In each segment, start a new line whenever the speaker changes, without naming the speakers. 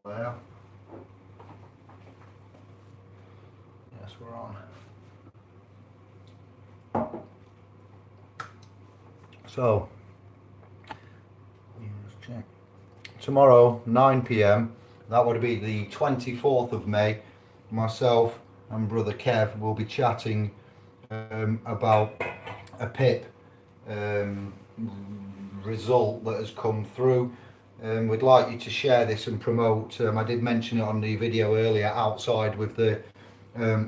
There. Yes, we're on. So, let's check. Tomorrow, 9 p.m. That would be the 24th of May. Myself and brother Kev will be chatting about a P.I.P result that has come through. We'd like you to share this and promote. I did mention it on the video earlier outside with the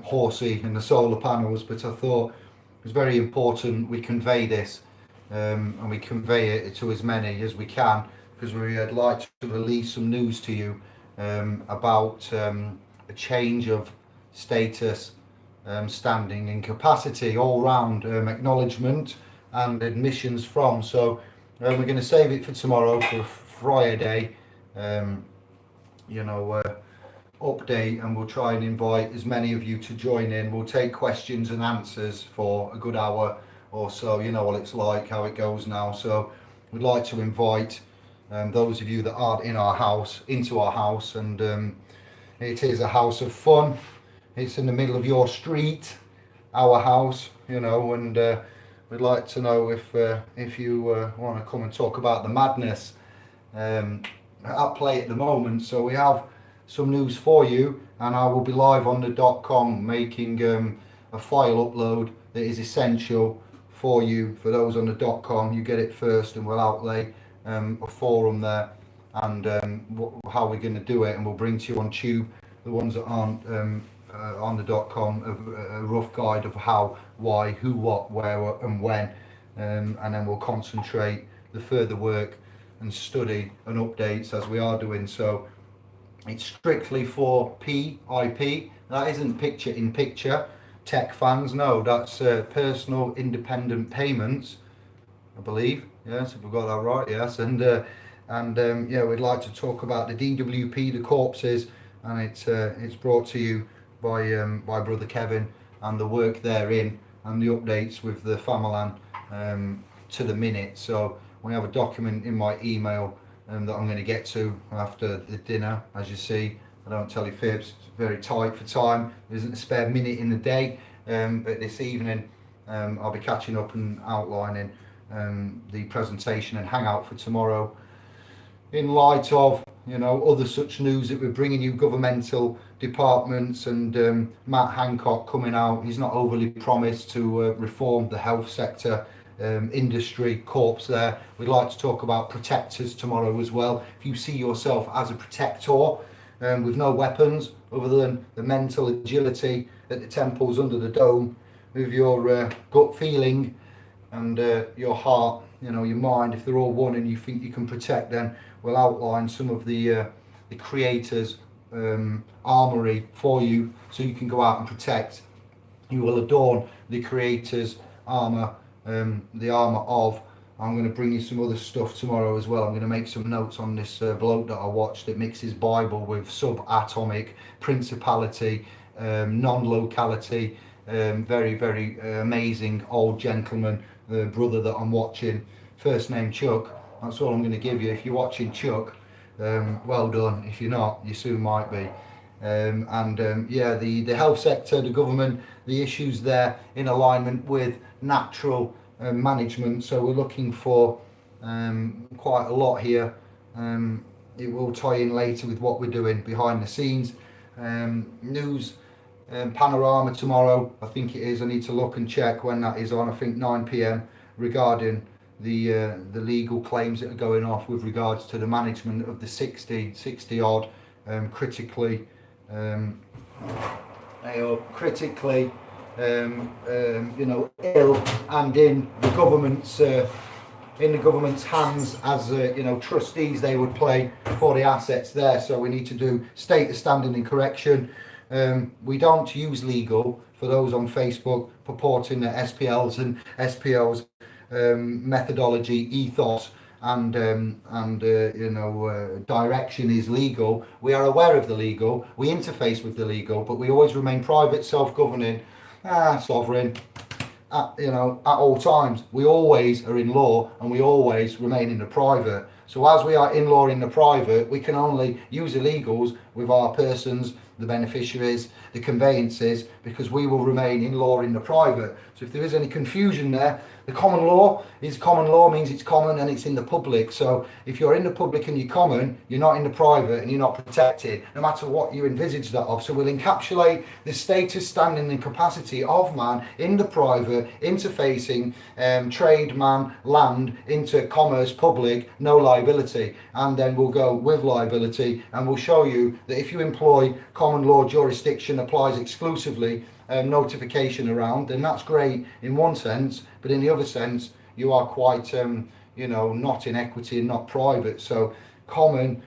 horsey and the solar panels, but I thought it was very important we convey this and we convey it to as many as we can, because we'd like to release some news to you about a change of status, standing and capacity, all round acknowledgement and admissions from. So we're going to save it for tomorrow for Friday, update, and we'll try and invite as many of you to join in. We'll take questions and answers for a good hour or so. You know what it's like, how it goes now. So we'd like to invite those of you that aren't in our house into our house, and it is a house of fun. It's in the middle of your street, our house, and we'd like to know if you want to come and talk about the madness at play at the moment. So we have some news for you, and I will be live on the .com making a file upload that is essential for you. For those on the .com, you get it first, and we'll outlay a forum there and how we're going to do it, and we'll bring to you on Tube the ones that aren't on the .com a rough guide of how, why, who, what, where and when, and then we'll concentrate the further work and study and updates as we are doing. So it's strictly for P.I.P. That isn't picture in picture tech fans, no, that's personal independent payments, I believe. Yes, if we've got that right, yes. And yeah, we'd like to talk about the DWP, the corpses, and it's brought to you by brother Kevin and the work therein and the updates with the Famalan to the minute. So we have a document in my email that I'm going to get to after the dinner. As you see, I don't tell you fibs, it's very tight for time. There isn't a spare minute in the day, but this evening I'll be catching up and outlining the presentation and hangout for tomorrow, in light of other such news that we're bringing you, governmental departments, and Matt Hancock coming out. He's not overly promised to reform the health sector industry corps there. We'd like to talk about protectors tomorrow as well. If you see yourself as a protector with no weapons other than the mental agility at the temples under the dome, with your gut feeling and your heart, your mind, if they're all one and you think you can protect, then we'll outline some of the creators' armory for you, so you can go out and protect. You will adorn the creators' armor, the armor of. I'm going to bring you some other stuff tomorrow as well. I'm going to make some notes on this bloke that I watched that mixes Bible with subatomic principality, non-locality. Very, very amazing old gentleman, the brother that I'm watching, first name Chuck. That's all I'm going to give you. If you're watching Chuck, well done. If you're not, you soon might be. Yeah, the health sector, the government, the issues there in alignment with natural management. So we're looking for quite a lot here. It will tie in later with what we're doing behind the scenes. News panorama tomorrow, I think it is. I need to look and check when that is on. I think 9 p.m. regarding the legal claims that are going off with regards to the management of the 60 odd critically critically ill and in the government's hands as trustees. They would play for the assets there. So we need to do state of standing and correction. We don't use legal, for those on Facebook purporting that SPLs and SPOs methodology, ethos and direction is legal. We are aware of the legal, we interface with the legal, but we always remain private, self-governing, sovereign, at all times. We always are in law and we always remain in the private. So as we are in law in the private, we can only use illegals with our persons, the beneficiaries, the conveyances, because we will remain in law in the private. So if there is any confusion there, the common law means it's common and it's in the public. So if you're in the public and you're common, you're not in the private and you're not protected, no matter what you envisage that of. So we'll encapsulate the status, standing and capacity of man in the private, interfacing trade, man, land, into commerce, public, no liability. And then we'll go with liability and we'll show you that if you employ common law jurisdiction applies exclusively, notification around, then that's great in one sense, but in the other sense you are quite not in equity and not private. So common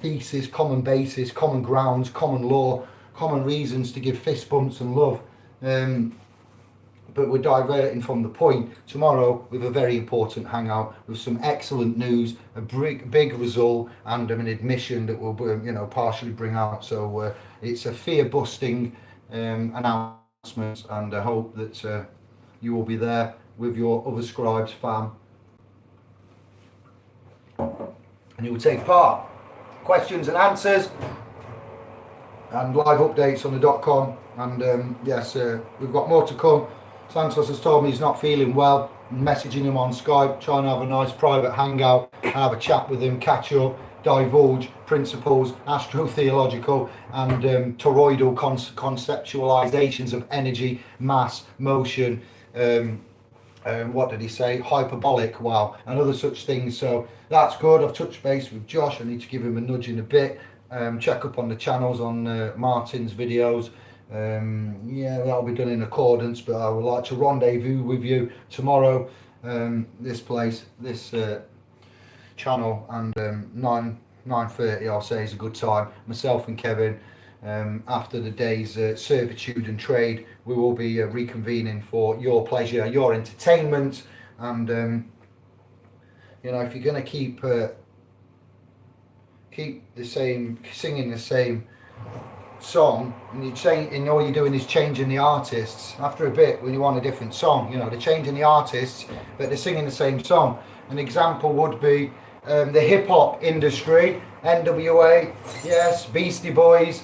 thesis, common basis, common grounds, common law, common reasons to give fist bumps and love. But we're diverting from the point tomorrow with a very important hangout with some excellent news, a big result, and an admission that will partially bring out. So it's a fear busting announcement, and I hope that you will be there with your other scribes fam and you will take part. Questions and answers and live updates on the .com, and yes, we've got more to come. Santos has told me he's not feeling well. I'm messaging him on Skype, trying to have a nice private hangout, have a chat with him, catch up, divulge principles, astrotheological and toroidal conceptualizations of energy, mass, motion, what did he say, hyperbolic, wow, and other such things. So that's good. I've touched base with Josh. I need to give him a nudge in a bit. Check up on the channels on Martin's videos. That'll be done in accordance, but I would like to rendezvous with you tomorrow, this channel, and 9:30 I'll say is a good time. Myself and Kevin, after the day's servitude and trade, we will be reconvening for your pleasure, your entertainment, and if you're going to keep the same, singing the same song, and all you're doing is changing the artists, after a bit when you want a different song, they're changing the artists but they're singing the same song. An example would be the hip-hop industry, NWA, yes, Beastie Boys,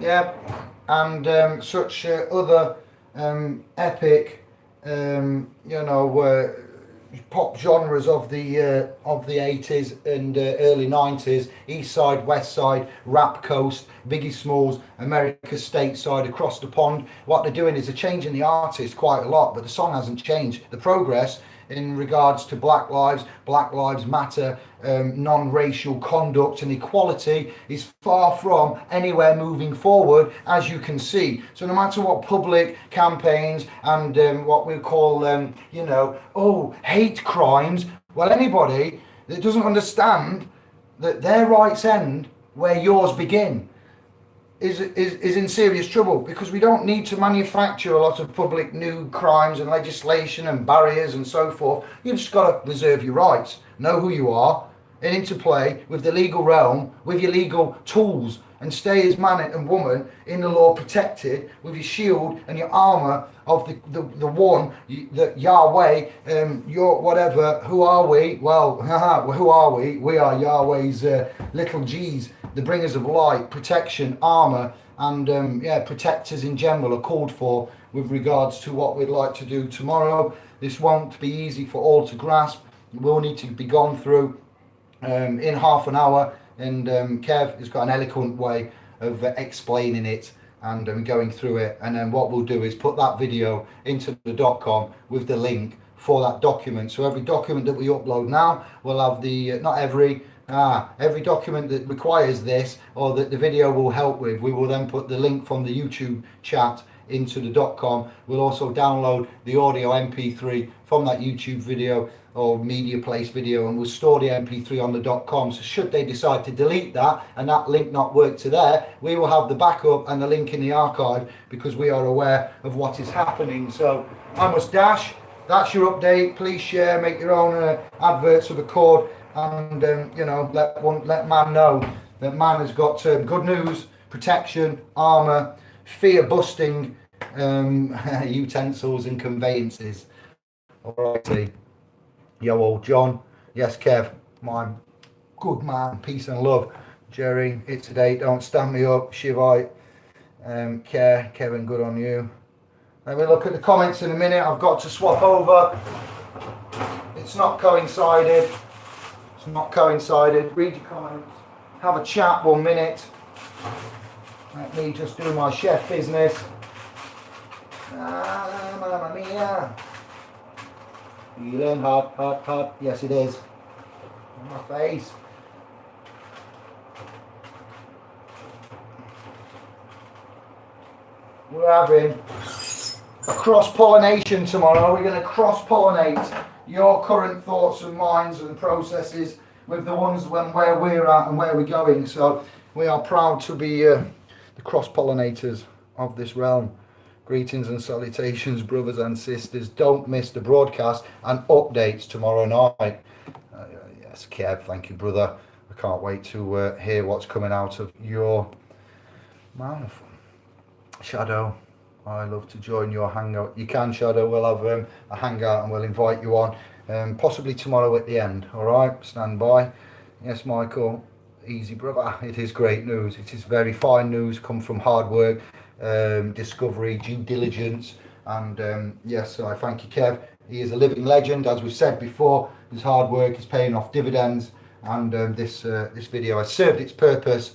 yeah, and such other epic pop genres of the 80s and early 90s, East Side, West Side, Rap Coast, Biggie Smalls, America stateside, across the pond. What they're doing is they're changing the artist quite a lot, but the song hasn't changed. The progress in regards to Black Lives Matter, non-racial conduct and equality is far from anywhere moving forward, as you can see. So no matter what public campaigns and what we call hate crimes, well, anybody that doesn't understand that their rights end where yours begin is in serious trouble, because we don't need to manufacture a lot of public new crimes and legislation and barriers and so forth. You've just got to reserve your rights, know who you are, and interplay with the legal realm, with your legal tools, and stay as man and woman in the law, protected with your shield and your armour of the one, that Yahweh, your whatever. Who are we? Well, who are we? We are Yahweh's little G's, the bringers of light, protection, armour, and protectors in general are called for with regards to what we'd like to do tomorrow. This won't be easy for all to grasp. It will need to be gone through in half an hour, and Kev has got an eloquent way of explaining it and going through it. And then what we'll do is put that video into the .com with the link for that document. So every document that we upload now will have the every document that requires this, or that the video will help with, we will then put the link from the YouTube chat into the .com. We'll also download the audio MP3 from that YouTube video or media place video, and we'll store the MP3 on the .com. So should they decide to delete that and that link not work to there, we will have the backup and the link in the archive, because we are aware of what is happening. So I must dash. That's your update. Please share, make your own adverts of accord, and let man know that man has got good news, protection, armour, fear busting, utensils and conveyances. Alrighty. Yo, old John. Yes, Kev. My good man. Peace and love. Jerry, it's a date. Don't stand me up. Shivite. Care. Kevin, good on you. Let me look at the comments in a minute. I've got to swap over. It's not coincided. It's not coincided. Read your comments. Have a chat 1 minute. Let me just do my chef business. Mamma mia. Feeling hot, hot, hot. Yes, it is. On my face. We're having a cross-pollination tomorrow. We're going to cross-pollinate your current thoughts and minds and processes with the ones where we're at and where we're going. So we are proud to be the cross-pollinators of this realm. Greetings and salutations, brothers and sisters. Don't miss the broadcast and updates tomorrow night. Yes, Kev, thank you, brother. I can't wait to hear what's coming out of your mouth. Shadow, I love to join your hangout. You can, Shadow. We'll have a hangout and we'll invite you on, possibly tomorrow at the end. All right, stand by. Yes, Michael. Easy, brother. It is great news. It is very fine news. Come from hard work, discovery, due diligence, and yes. So I thank you, Kev. He is a living legend, as we've said before. His hard work is paying off dividends, and this video has served its purpose.